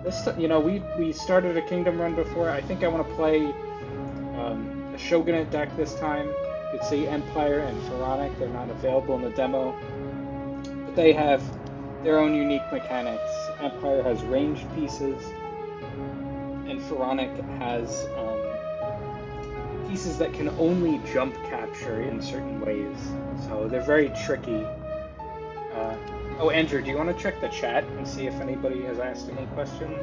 we started a Kingdom run before. I think I want to play a Shogunate deck this time. You could see Empire and Pharaonic. They're not available in the demo, but they have their own unique mechanics. Empire has ranged pieces, and Pharaonic has pieces that can only jump capture in certain ways. So they're very tricky. Oh, Andrew, do you want to check the chat and see if anybody has asked any questions?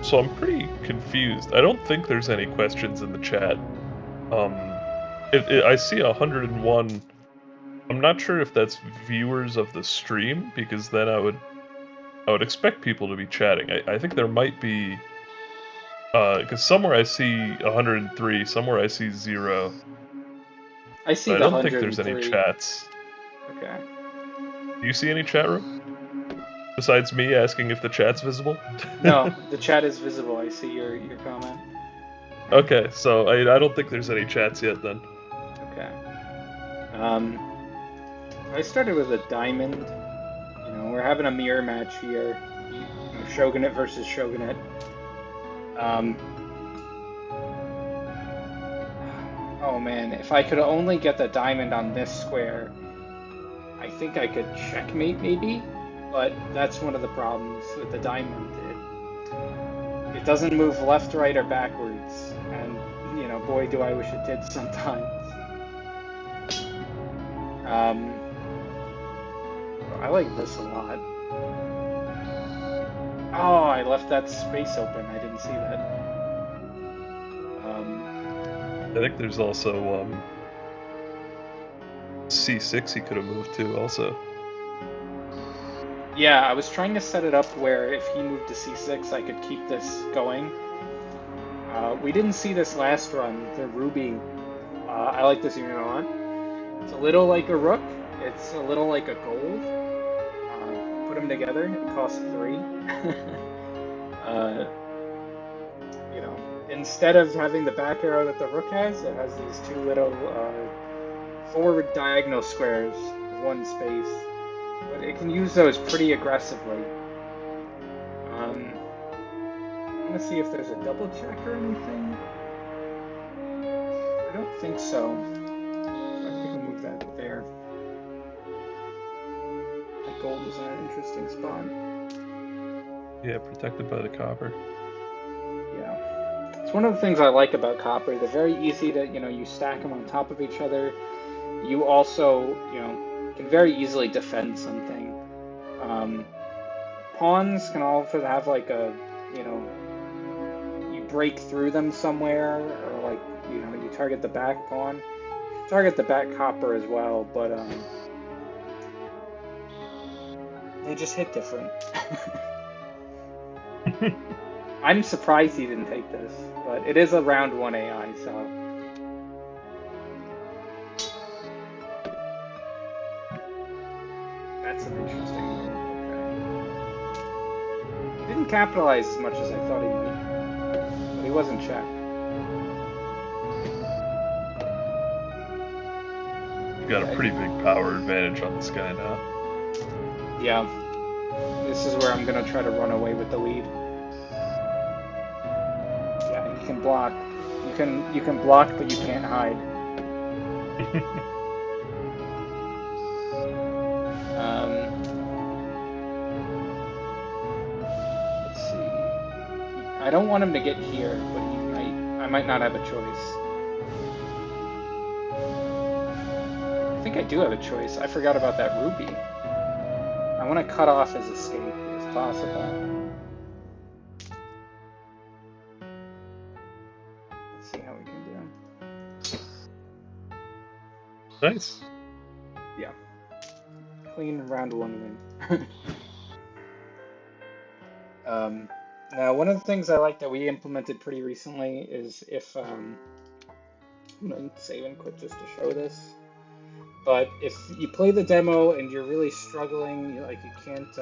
So I'm pretty confused. I don't think there's any questions in the chat. I see 101. I'm not sure if that's viewers of the stream, because then I would expect people to be chatting. I think there might be, because somewhere I see 103, somewhere I see 0. I see But the I don't think there's any 103. chats. Okay. Do you see any chat room? Besides me asking if the chat's visible? No, the chat is visible. I see your comment. Okay, so I don't think there's any chats yet then. Okay. I started with a diamond. We're having a mirror match here. Shogunate versus Shogunate. Oh man, if I could only get the diamond on this square, I think I could checkmate maybe, but that's one of the problems with the diamond. It doesn't move left, right, or backwards, and boy do I wish it did sometimes. I like this a lot. Oh, I left that space open. I didn't see that. I think there's also C6 he could have moved to also. Yeah, I was trying to set it up where if he moved to C6, I could keep this going. We didn't see this last run, the Ruby. I like this unit a lot. It's a little like a rook. It's a little like a gold. Put them together, it costs 3. Instead of having the back arrow that the rook has, it has these 2 little forward diagonal squares, 1 space. But it can use those pretty aggressively. I want to see if there's a double check or anything. I don't think so. I think I'll move that there. The gold is in an interesting spot. Yeah, protected by the copper. Yeah. It's one of the things I like about copper. They're very easy to, you stack them on top of each other. You also, can very easily defend something. Pawns can often have like a, you break through them somewhere, or like, you target the back pawn. You can target the back copper as well, but they just hit different. I'm surprised he didn't take this, but it is a round 1 AI, so. That's an interesting move. Okay. He didn't capitalize as much as I thought he might, but he wasn't checked. You got a pretty big power advantage on this guy now. Yeah. This is where I'm gonna try to run away with the lead. Yeah, you can block. You can block, but you can't hide. Let's see. I don't want him to get here, but I might not have a choice. I think I do have a choice. I forgot about that ruby. I want to cut off his escape if possible. Let's see how we can do. Nice. Yeah. Clean round 1 win. Now, one of the things I like that we implemented pretty recently is if I'm going to save and quit just to show this. But if you play the demo and you're really struggling, you can't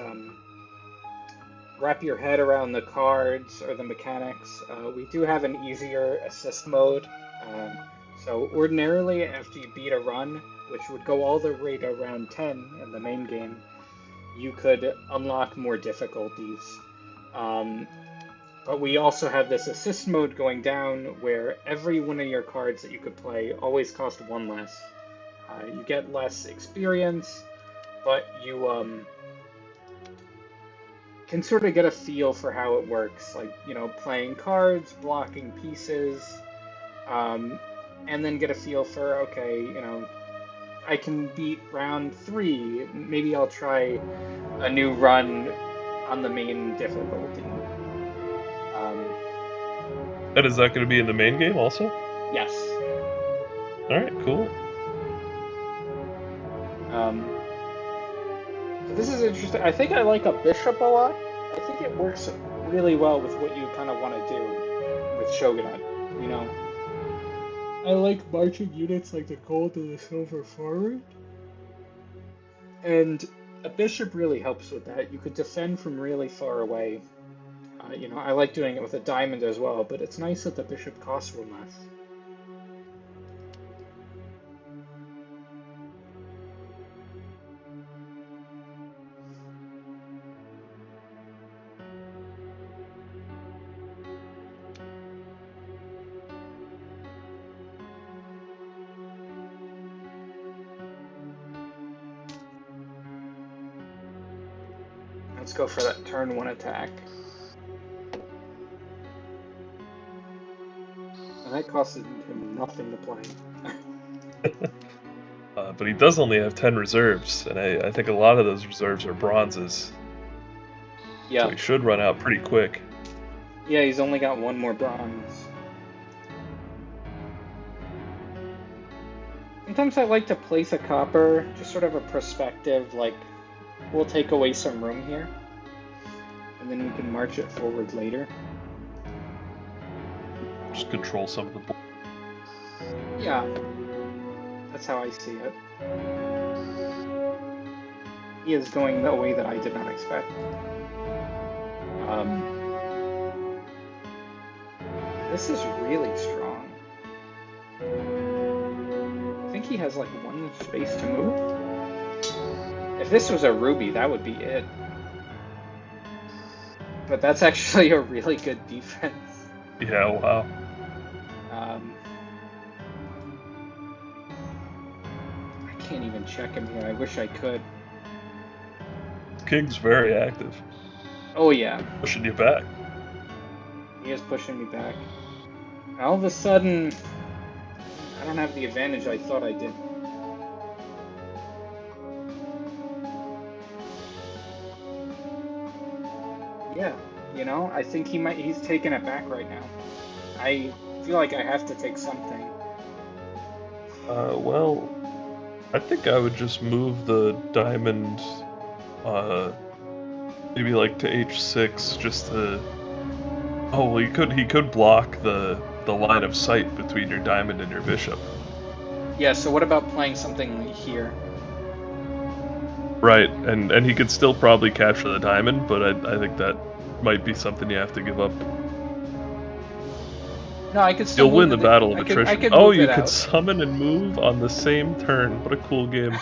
wrap your head around the cards or the mechanics, we do have an easier assist mode. So ordinarily, after you beat a run, which would go all the way to round 10 in the main game, you could unlock more difficulties. But we also have this assist mode going down where every one of your cards that you could play always cost one less. You get less experience, but you can sort of get a feel for how it works, like, you know, playing cards, blocking pieces, and then get a feel for, okay, you know, I can beat round 3, maybe I'll try a new run on the main difficulty. And is that going to be in the main game also? Yes. Alright, cool. So this is interesting. I think I like a bishop a lot. I think it works really well with what you kind of want to do with Shogunate, you know? I like marching units like the gold and the silver forward. And a bishop really helps with that. You could defend from really far away. You know, I like doing it with a diamond as well, but it's nice that the bishop costs one less. Let's go for that turn 1 attack. And that costed him nothing to play. But he does only have 10 reserves, and I think a lot of those reserves are bronzes. Yeah. So he should run out pretty quick. Yeah, he's only got 1 more bronze. Sometimes I like to place a copper, just sort of a perspective, like, we'll take away some room here, and then we can march it forward later. Just control some of the board. Yeah, that's how I see it. He is going the way that I did not expect. This is really strong. I think he has like 1 space to move. If this was a ruby, that would be it. But that's actually a really good defense. Yeah, wow. I can't even check him here. I wish I could. King's very active. Oh yeah. Pushing you back. He is pushing me back. All of a sudden, I don't have the advantage I thought I did. Yeah, you know, I think he's taking it back right now. I feel like I have to take something. Well, I think I would just move the diamond, maybe like to h6, just to... Oh, well, he could block the line of sight between your diamond and your bishop. Yeah, so what about playing something here? Right, and he could still probably capture the diamond, but I think that might be something you have to give up. No, I could still You'll win the battle of attrition. Oh, you could summon and move on the same turn. What a cool game.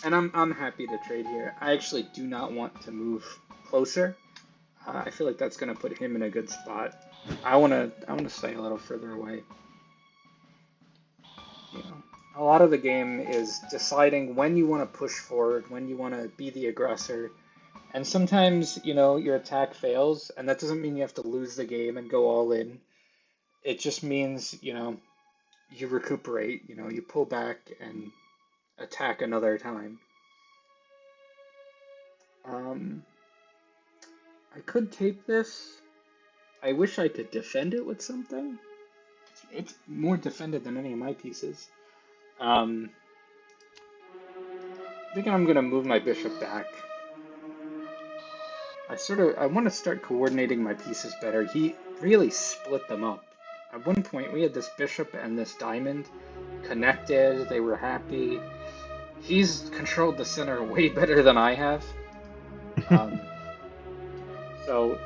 And I'm happy to trade here. I actually do not want to move closer. I feel like that's going to put him in a good spot. I want to stay a little further away. You know, a lot of the game is deciding when you want to push forward, when you want to be the aggressor. And sometimes, you know, your attack fails, and that doesn't mean you have to lose the game and go all in. It just means, you know, you recuperate, you know, you pull back and attack another time. I could take this. I wish I could defend it with something. It's more defended than any of my pieces. I think I'm gonna move my bishop back. I want to start coordinating my pieces better. He really split them up. At one point, we had this bishop and this diamond connected. They were happy. He's controlled the center way better than I have. So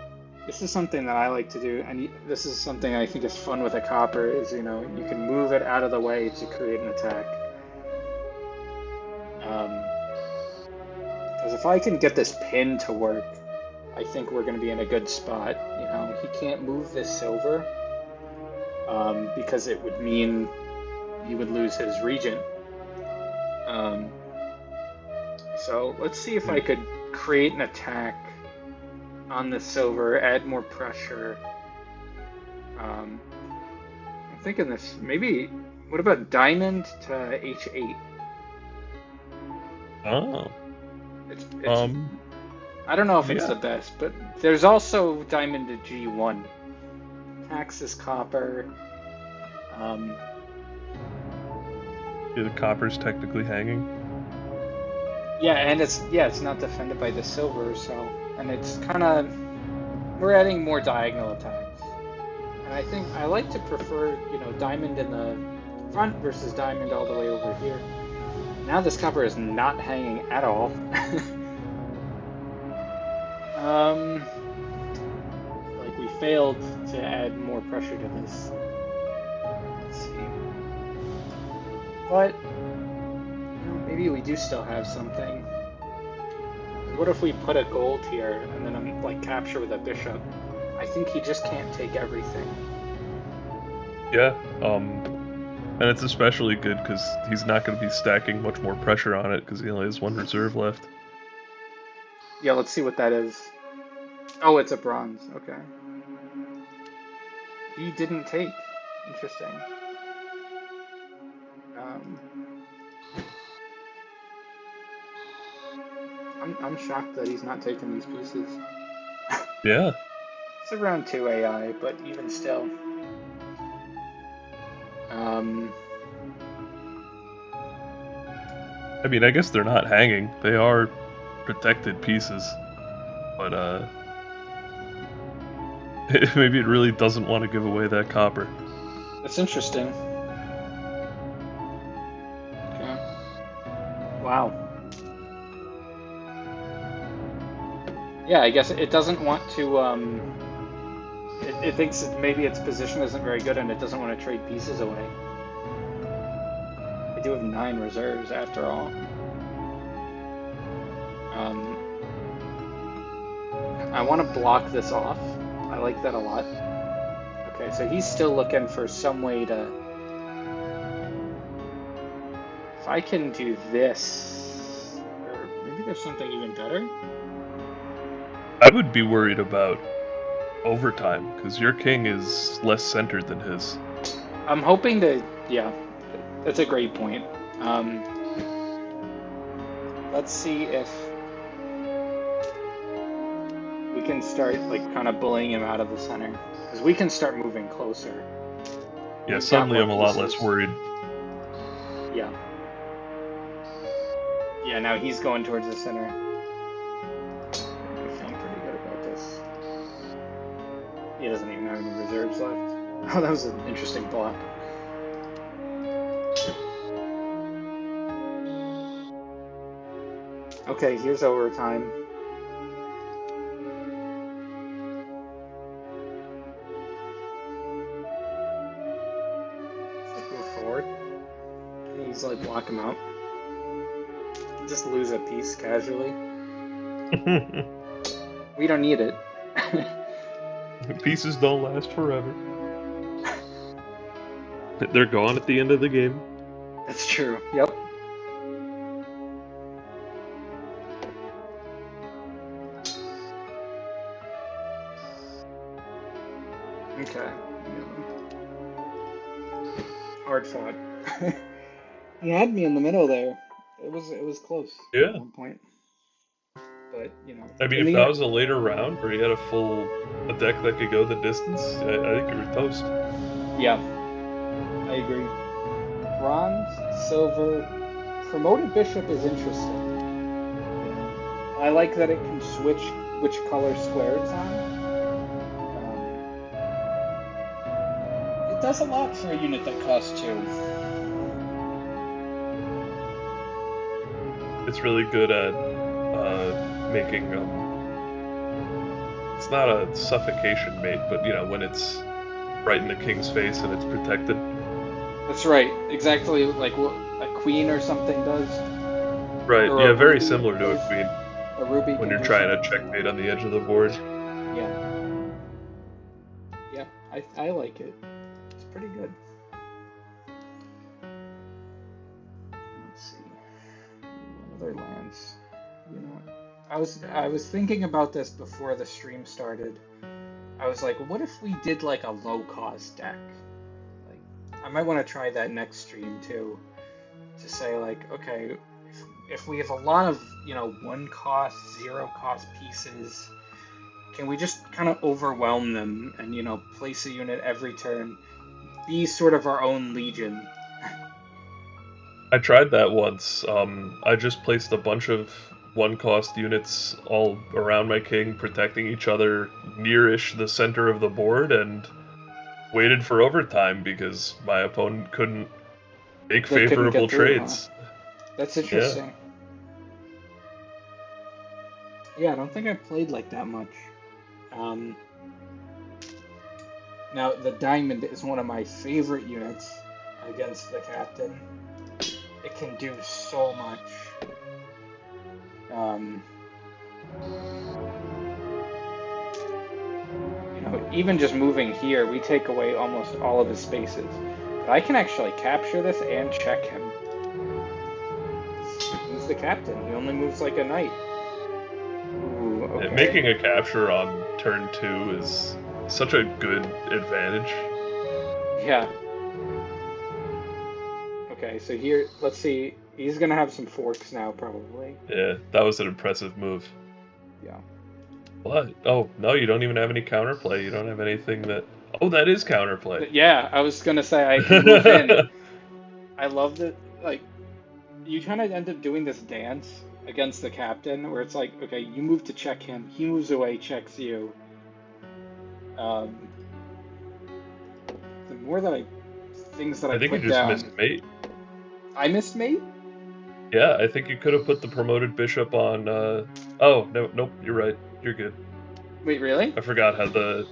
this is something that I like to do, and this is something I think is fun with a copper, is, you know, you can move it out of the way to create an attack. Because Because if I can get this pin to work, I think we're going to be in a good spot. You know, he can't move this silver because it would mean he would lose his regent. So let's see if I could create an attack on the silver, add more pressure. I'm thinking this, maybe, what about diamond to h8? Oh. It's I don't know if it's the best, but there's also diamond to g1. Taxes copper. Yeah, the copper's technically hanging. Yeah, and it's not defended by the silver, so, and it's kind of, we're adding more diagonal attacks. And I think I like to prefer, you know, diamond in the front versus diamond all the way over here. Now this copper is not hanging at all. Like we failed to add more pressure to this. Let's see. But maybe we do still have something. What if we put a gold here and then I'm like capture with a bishop? I think he just can't take everything. Yeah, and it's especially good because he's not going to be stacking much more pressure on it because he only has one reserve left. Yeah, let's see what that is. Oh, it's a bronze. Okay. He didn't take. Interesting. I'm shocked that he's not taking these pieces. Yeah. It's around 2 AI, but even still. I mean, I guess they're not hanging. They are protected pieces. But, maybe it really doesn't want to give away that copper. That's interesting. Okay. Wow. Yeah, I guess it doesn't want to, it thinks that maybe its position isn't very good and it doesn't want to trade pieces away. I do have 9 reserves after all. I want to block this off. I like that a lot. Okay, so he's still looking for some way to... If I can do this... Or maybe there's something even better? I would be worried about overtime, because your king is less centered than his. I'm hoping to... Yeah, that's a great point. Let's see if we can start, like, kind of bullying him out of the center. Because we can start moving closer. Yeah, suddenly I'm a lot less worried. Yeah. Yeah, now he's going towards the center. I'm feeling pretty good about this. He doesn't even have any reserves left. Oh, that was an interesting block. Okay, here's overtime. Move forward. He's like block him out. Just lose a piece casually. We don't need it. Pieces don't last forever. They're gone at the end of the game. That's true. Yep. Okay. Hard fought. He had me in the middle there. It was close. Yeah. At one point. But, you know. I mean, if that was a later round where you had a deck that could go the distance, I think you were toast. Yeah. I agree. Bronze, silver, promoted bishop is interesting. I like that it can switch which color square it's on. It does a lot for a unit that costs 2. It's really good at making it's not a suffocation mate, but you know, when it's right in the king's face and it's protected. That's right, exactly like what a queen or something does. Right, or yeah, very similar to a queen. A ruby when can you're do trying something. to checkmate on the edge of the board. Yeah. Yeah, I like it. It's pretty good. Let's see. What other lands? You know, I was thinking about this before the stream started. I was like, what if we did like a low cost deck? Like, I might want to try that next stream too. To say like, okay, if we have a lot of, you know, 1 cost, 0 cost pieces, can we just kind of overwhelm them and, you know, place a unit every turn? Be sort of our own legion. I tried that once. I just placed a bunch of 1-cost units all around my king, protecting each other nearish the center of the board, and waited for overtime because my opponent couldn't make They couldn't favorable get through, huh? trades. That's Yeah. interesting. Yeah, I don't think I played like that much. Now, the diamond is one of my favorite units against the captain. It can do so much. You know, even just moving here, we take away almost all of his spaces. But I can actually capture this and check him. He's the captain. He only moves like a knight. Ooh, okay. Making a capture on turn 2 is such a good advantage. Yeah. Okay, so here, let's see. He's gonna have some forks now, probably. Yeah, that was an impressive move. Yeah. What? Oh, no, you don't even have any counterplay. You don't have anything that... Oh, that is counterplay. Yeah, I was gonna say I can move in. I love that, like, you kind of end up doing this dance against the captain, where it's like, okay, you move to check him, he moves away, checks you. The more that things that I think you put just down. missed mate. I missed mate? Yeah, I think you could have put the promoted bishop on, Oh, no, nope, you're right. You're good. Wait, really? I forgot how the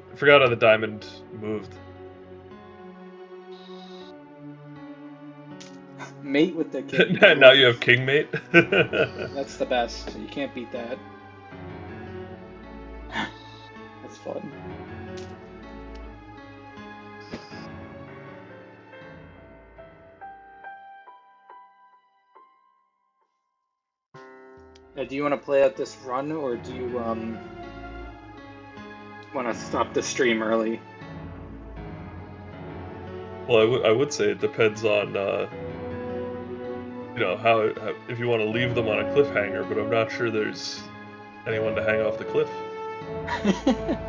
diamond moved. Mate with the king. Now you have king mate. That's the best. You can't beat that. That's fun. Now, do you want to play out this run, or do you want to stop the stream early? Well, I would say it depends on you know, how if you want to leave them on a cliffhanger, but I'm not sure there's anyone to hang off the cliff.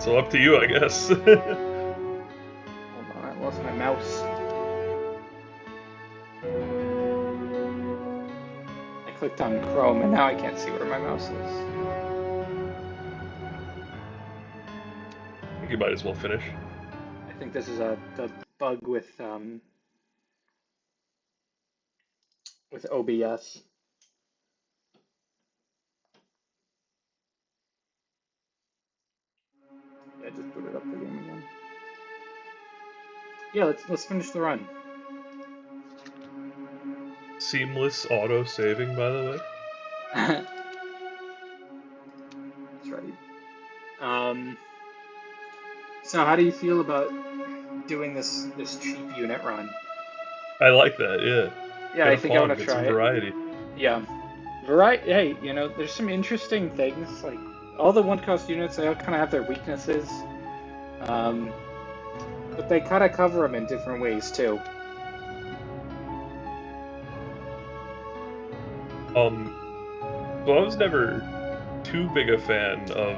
So up to you, I guess. Hold on, I lost my mouse. I clicked on Chrome and now I can't see where my mouse is. I think you might as well finish. I think this is the bug with OBS. Yeah, just boot it up the game again. Yeah, let's finish the run. Seamless auto saving, by the way. That's right. So how do you feel about doing this cheap unit run? I like that, yeah. Yeah, I think I want to try it. Variety. Yeah. Variety. Hey, you know, there's some interesting things. Like, all the 1-cost units, they all kind of have their weaknesses. But they kind of cover them in different ways, too. So I was never too big a fan of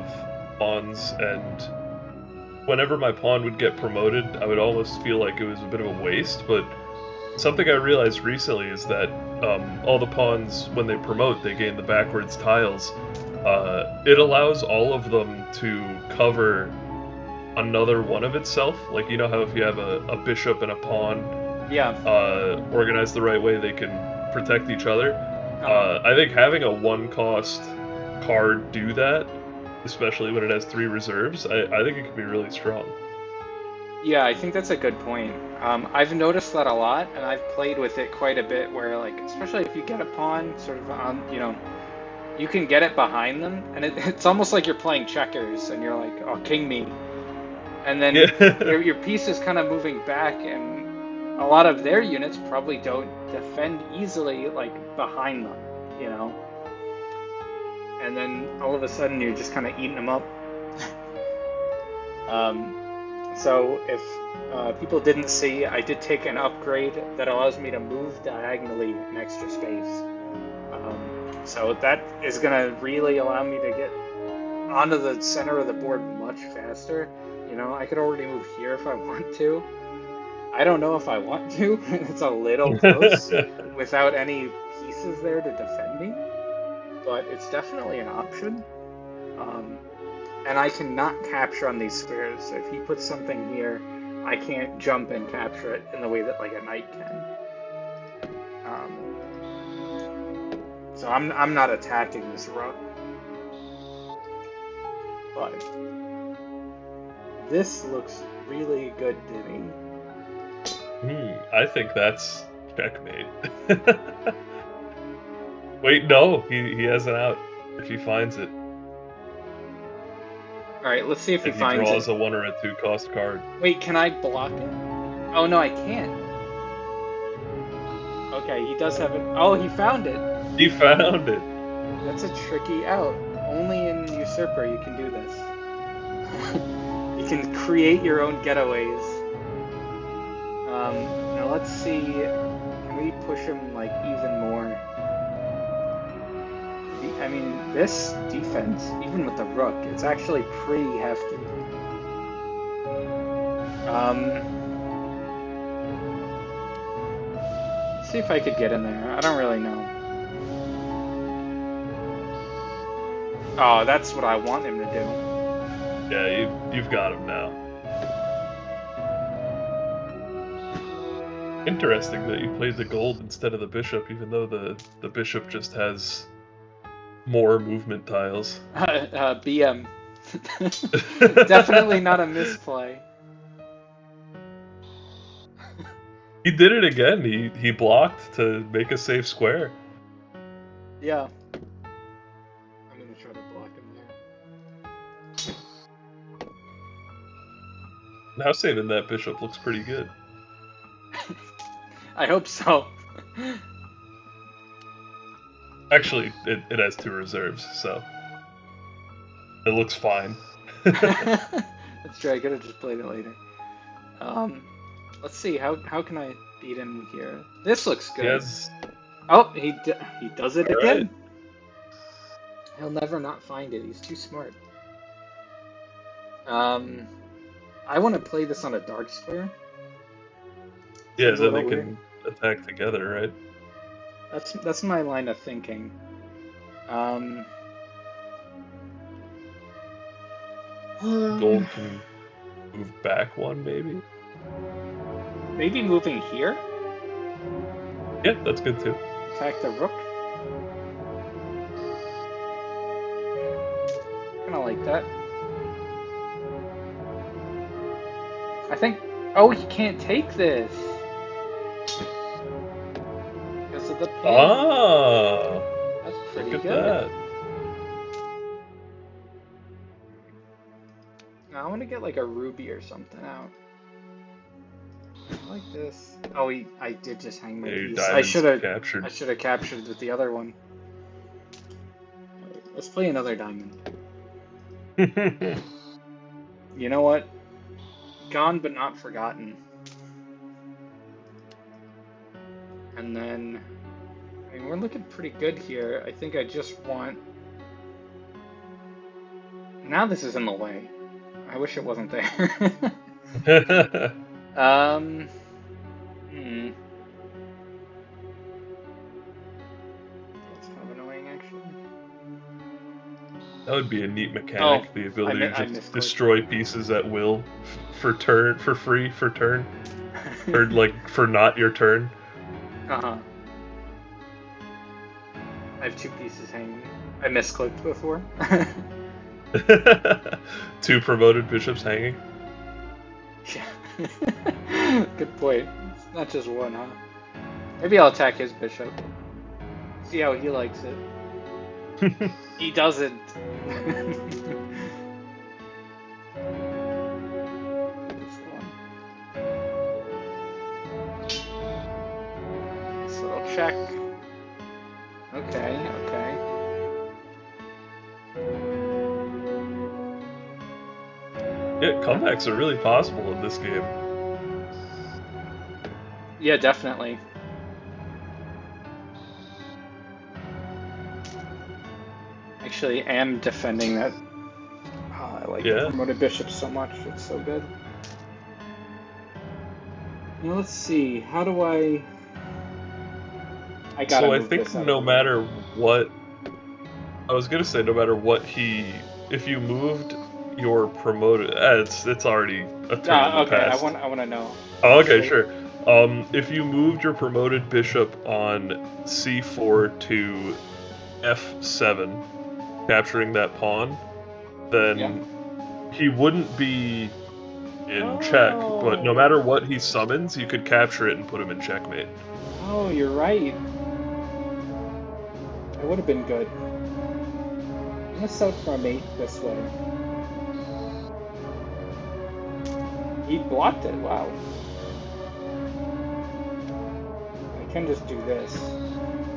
pawns, and whenever my pawn would get promoted, I would almost feel like it was a bit of a waste, but something I realized recently is that all the pawns, when they promote, they gain the backwards tiles. It allows all of them to cover another one of itself. Like, you know how if you have a bishop and a pawn, Yeah. organized the right way, they can protect each other. I think having a 1-cost card do that, especially when it has 3 reserves, I think it could be really strong. Yeah, I think that's a good point. I've noticed that a lot, and I've played with it quite a bit where, like, especially if you get a pawn sort of on, you know, you can get it behind them, and it's almost like you're playing checkers, and you're like, oh, king me. And then Yeah. your piece is kind of moving back, and a lot of their units probably don't defend easily, like, behind them, you know? And then all of a sudden you're just kind of eating them up. So if people didn't see, I did take an upgrade that allows me to move diagonally an extra space. So that is going to really allow me to get onto the center of the board much faster. You know, I could already move here if I want to. I don't know if I want to. It's a little close without any pieces there to defend me, but it's definitely an option. And I cannot capture on these squares. So if he puts something here, I can't jump and capture it in the way that like a knight can. So I'm not attacking this rook. But this looks really good to me. I think that's checkmate. Wait, no, he has an out if he finds it. Alright, let's see if he And finds it. He draws a 1 or a 2 cost card. Wait, can I block it? Oh no, I can't. Okay, he does have it. Oh, he found it. He found it. That's a tricky out. Only in Usurper you can do this. You can create your own getaways. Now let's see. Can we push him like even more? I mean, this defense, even with the rook, it's actually pretty hefty. Let's see if I could get in there. I don't really know. Oh, that's what I want him to do. Yeah, you've got him now. Interesting that you played the gold instead of the bishop, even though the bishop just has more movement tiles. BM. Definitely not a misplay. He did it again. He blocked to make a safe square. Yeah. I'm gonna try to block him there. Now saving that bishop looks pretty good. I hope so. Actually, it has 2 reserves, so it looks fine. That's true. I could have just played it later. Let's see. How can I beat him here? This looks good. Yes. Oh, he does it All again. right. He'll never not find it. He's too smart. I want to play this on a dark square. Yeah, then they can attack together, right? That's my line of thinking. Gold can move back 1, maybe? Maybe moving here? Yeah, that's good too. Attack the rook? Kinda like that. I think... Oh, he can't take this! Because of the pin. Ah! That's pretty Look at good. that. Now I want to get like a ruby or something out. Like this. Oh, I did just hang my piece. I should have captured with the other one. Right, let's play another diamond. You know what? Gone but not forgotten. And then, I mean, we're looking pretty good here. I think I just want... Now this is in the way. I wish it wasn't there. It's kind of annoying, actually. That would be a neat mechanic, the ability to just destroy pieces at will for free for turn. Or like for not your turn. Uh-huh. I have 2 pieces hanging. I misclicked before. 2 promoted bishops hanging. Yeah. Good point. It's not just 1, huh? Maybe I'll attack his bishop. See how he likes it. He doesn't. This one. This little check. Okay, okay. Yeah, comebacks are really possible in this game. Yeah, definitely. Actually, am defending that. Oh, I like the Yeah. promoted bishop so much. It's so good. Now let's see. How do I? I gotta So I move think this out of no the way. matter what, I was gonna say no matter what if you moved your promoted, it's already a turn in the Okay. I past. want. I want to know. Oh, okay, Actually, sure. If you moved your promoted bishop on c4 to f7, capturing that pawn, yeah. then he wouldn't be in check, but no matter Oh. what he summons, you could capture it and put him in checkmate. Oh, you're right. That would have been good. I'm gonna sell for a mate this way. He blocked it. Wow. I can just do this.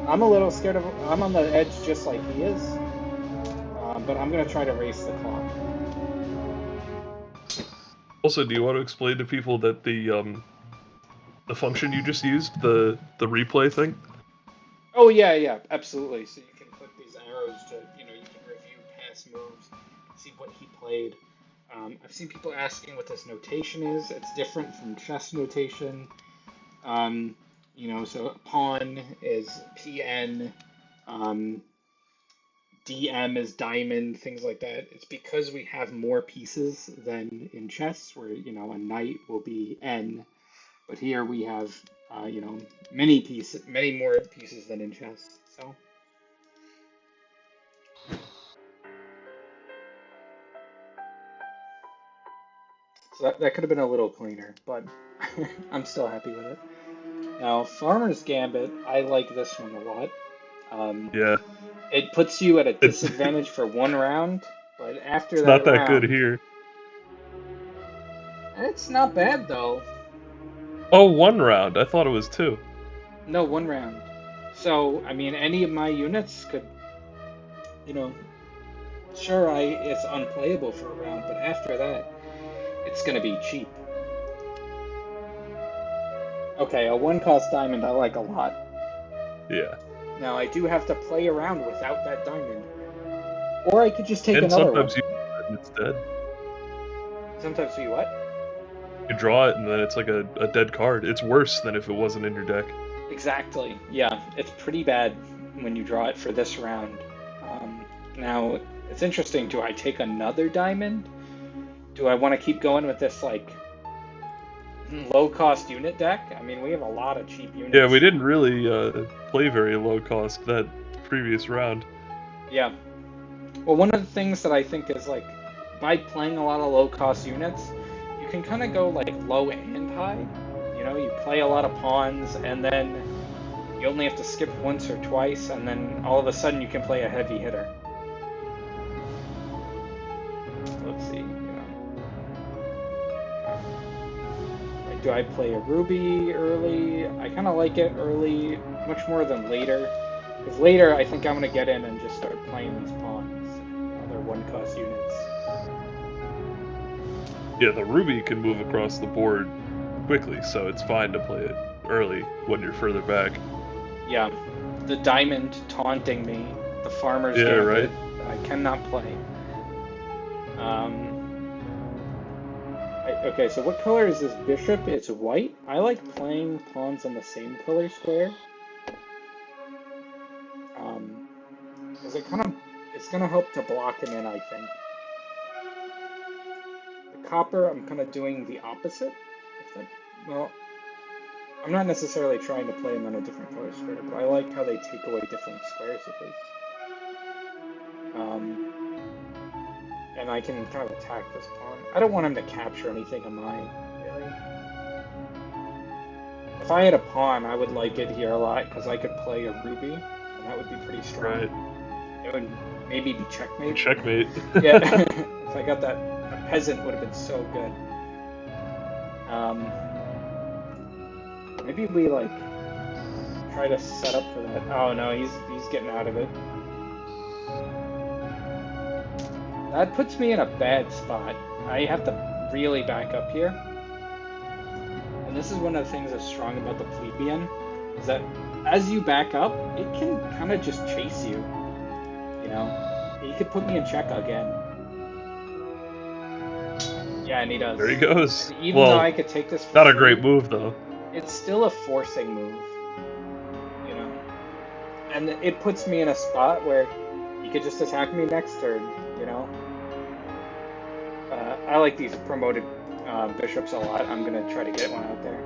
I'm a little scared of. I'm on the edge just like he is. But I'm gonna try to race the clock. Also, do you want to explain to people that the function you just used, the replay thing? Oh yeah, yeah, absolutely. So you can click these arrows to, you can review past moves, see what he played. I've seen people asking what this notation is. It's different from chess notation. So pawn is PN, um, DM is diamond, things like that. It's because we have more pieces than in chess, where, a knight will be N, but here we have, many more pieces than in chess. So that could have been a little cleaner, but I'm still happy with it. Now, Farmer's Gambit, I like this one a lot. Um, Yeah, it puts you at a it's disadvantage for one round, but after it's that not that good round, here. it's not bad though. Oh, 1 round. I thought it was 2. No, one round. So, I mean, any of my units could, you know, sure, it's unplayable for a round, but after that, it's gonna be cheap. Okay, a one cost diamond I like a lot. Yeah, Now I do have to play around without that diamond. Or I could just take and another one. sometimes you it's dead. Sometimes we what? You draw it and then it's like a dead card. It's worse than if it wasn't in your deck. Exactly. Yeah, it's pretty bad when you draw it for this round. Now, it's interesting. Do I take another diamond? Do I want to keep going with this, like, low cost unit deck? I mean, we have a lot of cheap Yeah, units. we didn't really play very low cost that previous round. Yeah. Well, one of the things that I think is, like, by playing a lot of low cost units, you can kind of go, like, low and high. You play a lot of pawns, and then you only have to skip once or twice, and then all of a sudden you can play a heavy hitter. Let's see, Like, do I play a ruby early? I kind of like it early, much more than later. Because later, I think I'm going to get in and just start playing these pawns. They're one-cost units. Yeah, the ruby can move across the board quickly, so it's fine to play it early when you're further back. Yeah, the diamond taunting me, the farmer's Yeah, gambit, right? I cannot play. Okay, so what color is this bishop? It's white. I like playing pawns on the same color square. Because it's gonna help to block him in, I think. The copper, I'm kind of doing the opposite. Well, I'm not necessarily trying to play him on a different color square, but I like how they take away different squares of his. And I can kind of attack this pawn. I don't want him to capture anything of mine, really. If I had a pawn, I would like it here a lot, because I could play a ruby, and that would be pretty strong. Right. It would maybe be checkmate. Checkmate. Yeah, if I got that, a peasant would have been so good. Maybe we like try to set up for that. Oh no, he's getting out of it. That puts me in a bad spot. I have to really back up here. And this is one of the things that's strong about the plebeian, is that as you back up, it can kind of just chase you. You know, he could put me in check again. Yeah, and he does. There he goes. And even though I could take this for not a free, great move though. it's still a forcing move, you know. And it puts me in a spot where he could just attack me next turn, you know. I like these promoted bishops a lot. I'm gonna try to get one out there.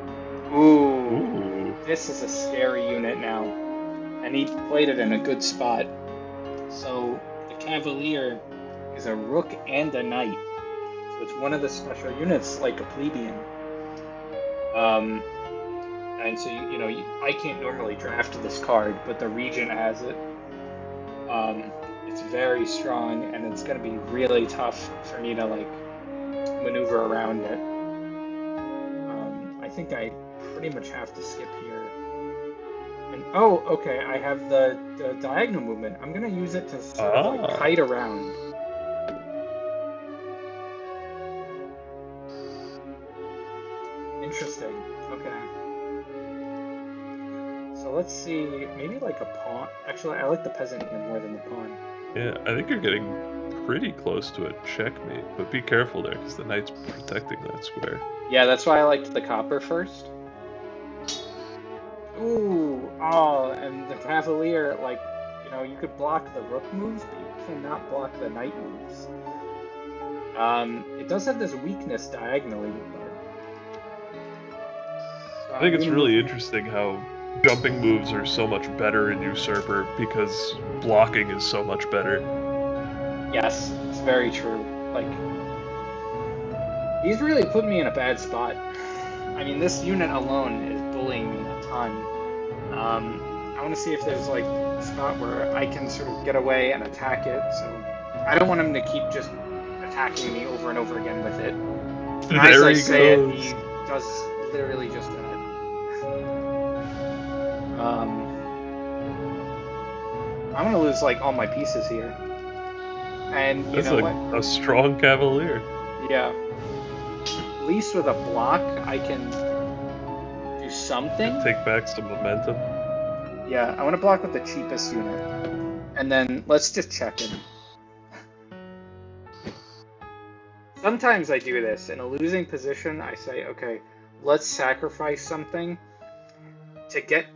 Ooh, this is a scary unit now, and he played it in a good spot. So the Cavalier is a rook and a knight. So it's one of the special units, like a plebeian. And so, you know, I can't normally draft this card, but the Regent has it. It's very strong, and it's going to be really tough for me to, like, maneuver around it. I think I pretty much have to skip here. And, oh, okay, I have the diagonal movement. I'm going to use it to sort of, like, kite around. Interesting. Okay. So let's see, maybe like a pawn. Actually, I like the peasant here more than the pawn. Yeah, I think you're getting pretty close to a checkmate, but be careful there, because the knight's protecting that square. Yeah, that's why I liked the copper first. Ooh, oh, and the Cavalier, like, you know, you could block the rook moves, but you cannot block the knight moves. It does have this weakness diagonally, but... I think it's really interesting how jumping moves are so much better in Usurper because blocking is so much better. Yes, it's very true. Like, he's really put me in a bad spot. I mean, this unit alone is bullying me a ton. I want to see if there's like a spot where I can sort of get away and attack it. So I don't want him to keep just attacking me over and over again with it. And as I say it, he does literally just that. I'm gonna lose like all my pieces here. And you know what? A strong Cavalier. Yeah. At least with a block, I can do something. Take back some momentum. Yeah, I want to block with the cheapest unit. And then let's just check him. Sometimes I do this. In a losing position, I say, okay, let's sacrifice something to get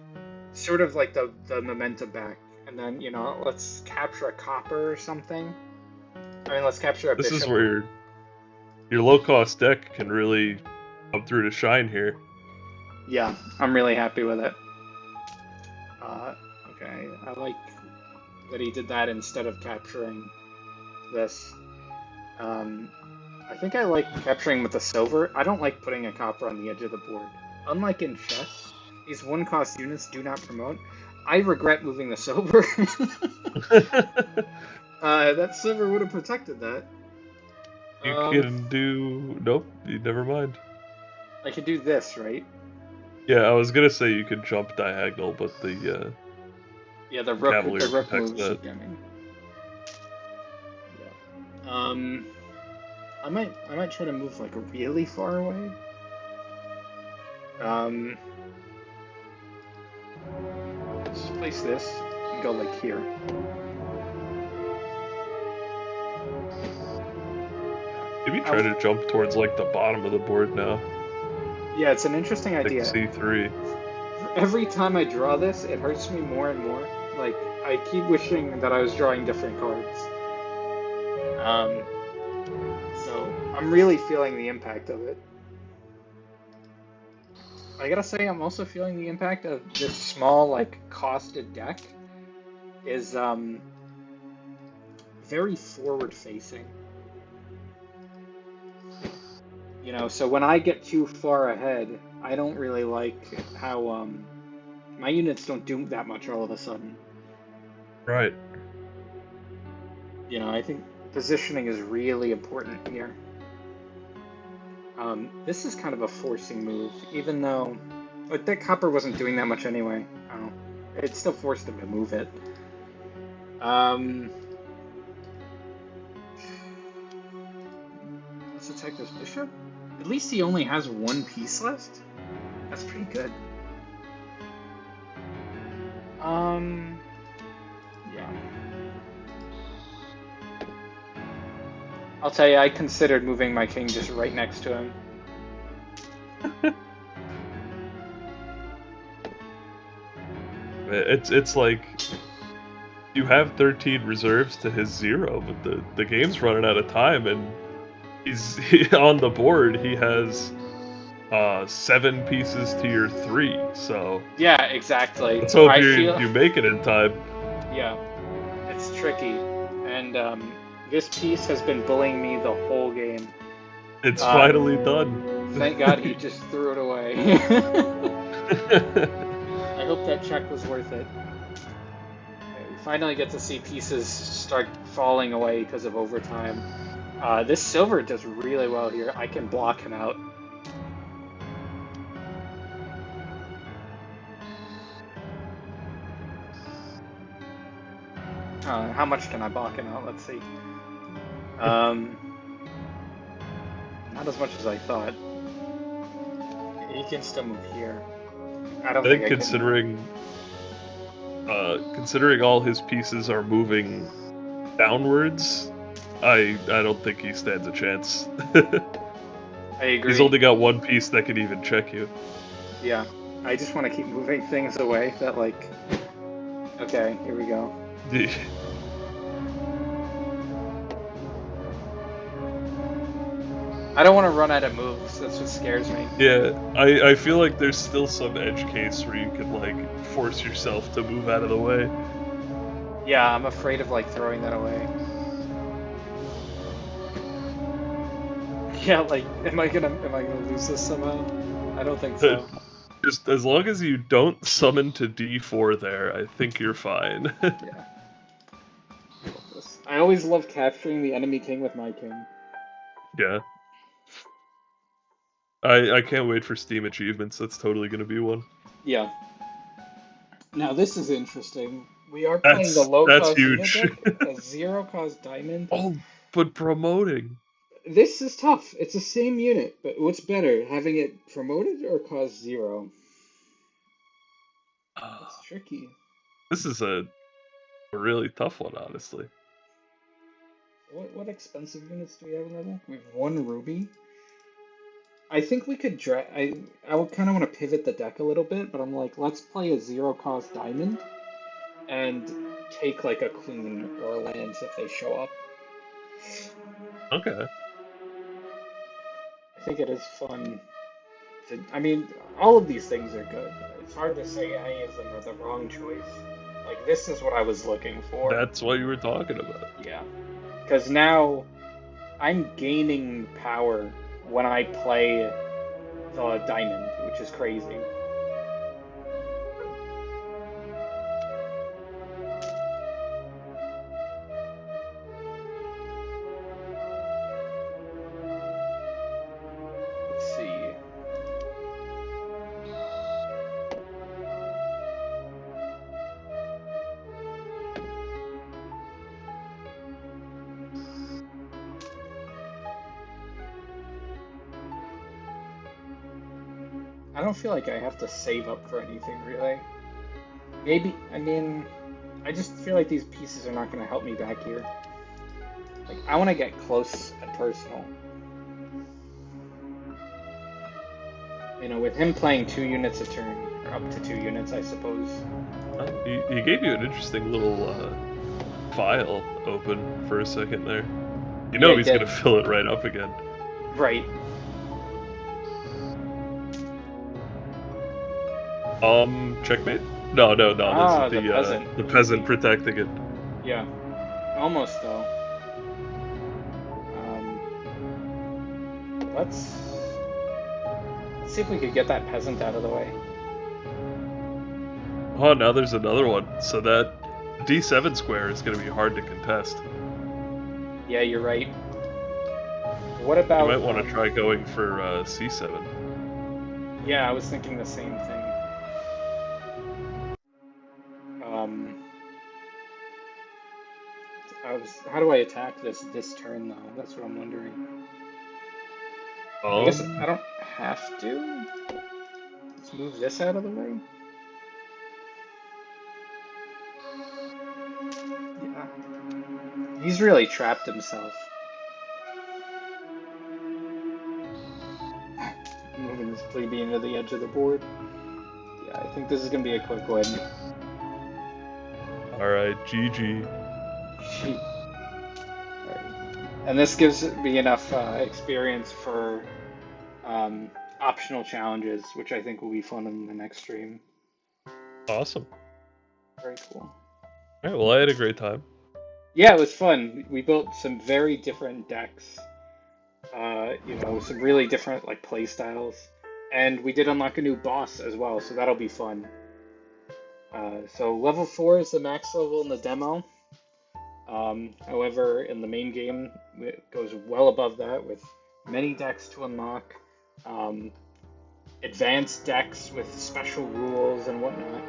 sort of like the momentum back. And then, you know, let's capture a copper or something. I mean, let's capture a bishop. This is where your low-cost deck can really come through to shine here. Yeah, I'm really happy with it. Okay, I like that he did that instead of capturing this. I think I like capturing with the silver. I don't like putting a copper on the edge of the board. Unlike in chess, these one-cost units do not promote. I regret moving the silver. That silver would have protected that. You can do... Nope, never mind. I could do this, right? Yeah, I was gonna say you could jump diagonal, but the yeah, the rook protects moves that. again. Yeah. I might try to move like really far away. Let's place this and go like here. Maybe try to jump towards like the bottom of the board now. Yeah, it's an interesting idea. Like C3. Every time I draw this, it hurts me more and more. Like, I keep wishing that I was drawing different cards. So, I'm really feeling the impact of it. I gotta say, I'm also feeling the impact of this small, like, costed deck is, very forward-facing. You know, so when I get too far ahead, I don't really like how, my units don't do that much all of a sudden. Right. You know, I think positioning is really important here. This is kind of a forcing move, even though like that copper wasn't doing that much anyway. Oh, it still forced him to move it. Let's attack this bishop. At least he only has one piece left. That's pretty good. Yeah. I'll tell you, I considered moving my king just right next to him. It's like you have 13 reserves to his 0, but the game's running out of time, and he's on the board. He has 7 pieces to your 3, so yeah, exactly. let's hope you make it in time. Yeah, it's tricky, and this piece has been bullying me the whole game. It's finally done. Thank God he just threw it away. I hope that check was worth it. We finally get to see pieces start falling away because of overtime. This silver does really well here. I can block him out. How much can I block him out? Let's see. Not as much as I thought. He can still move here. I don't think considering all his pieces are moving downwards, I don't think he stands a chance. I agree. He's only got one piece that can even check you. Yeah, I just want to keep moving things away that like... Okay, here we go. I don't want to run out of moves, that's what scares me. Yeah, I feel like there's still some edge case where you can like force yourself to move out of the way. Yeah, I'm afraid of like throwing that away. Yeah, like, am I gonna lose this somehow? I don't think so. Just as long as you don't summon to D4 there, I think you're fine. Yeah. I always love capturing the enemy king with my king. Yeah. I can't wait for Steam achievements. That's totally going to be one. Yeah. Now this is interesting. We are playing the low-cost unit deck, a zero-cost diamond. Oh, but promoting. This is tough. It's the same unit, but what's better, having it promoted or cost 0? It's tricky. This is a really tough one, honestly. What expensive units do we have in our deck? We have 1 ruby. I think we could I would kind of want to pivot the deck a little bit, but I'm like, let's play a zero-cost diamond and take like a queen or lands if they show up. Okay. I think it is fun. I mean, all of these things are good. It's hard to say any of them are the wrong choice. Like, this is what I was looking for. That's what you were talking about. Yeah. Because now I'm gaining power when I play the diamond, which is crazy. Let's see. I don't feel like I have to save up for anything, really. Maybe, I mean, I just feel like these pieces are not going to help me back here. Like, I want to get close and personal. You know, with him playing 2 units a turn, or up to 2 units, I suppose. He gave you an interesting little file open for a second there. You know, yeah, he's going to fill it right up again. Right. Checkmate? No. Ah, this is the peasant protecting it. Yeah. Almost, though. Let's see if we could get that peasant out of the way. Oh, now there's another one. So that D7 square is going to be hard to contest. Yeah, you're right. What You about? might want to try going for C7. Yeah, I was thinking the same thing. Um, How do I attack this turn though? That's what I'm wondering. I guess I don't have to. Let's move this out of the way. Yeah. He's really trapped himself. Moving this plebeian to the edge of the board. Yeah, I think this is gonna be a quick win. Alright, GG. Alright. And this gives me enough experience for optional challenges, which I think will be fun in the next stream. Awesome. Very cool. Alright, well, I had a great time. Yeah, it was fun. We built some very different decks. Some really different like play styles, and we did unlock a new boss as well, so that'll be fun. So level 4 is the max level in the demo. However, in the main game, it goes well above that with many decks to unlock, advanced decks with special rules and whatnot.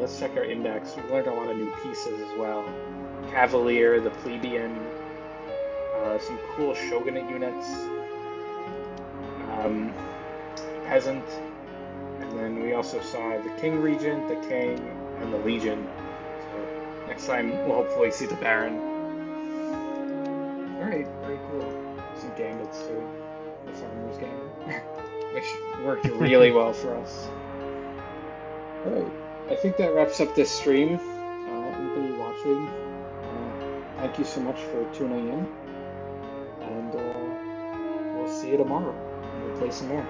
Let's check our index. We learned a lot of new pieces as well. Cavalier, the plebeian, some cool shogunate units, peasant, and then we also saw the king regent, the king, and the legion. So next time we'll hopefully see the baron. Alright, very cool. Some gambits too. The farmer's gambit. Which worked really well for us. Alright, I think that wraps up this stream. Anybody watching, thank you so much for tuning in. And we'll see you tomorrow. We'll play some more.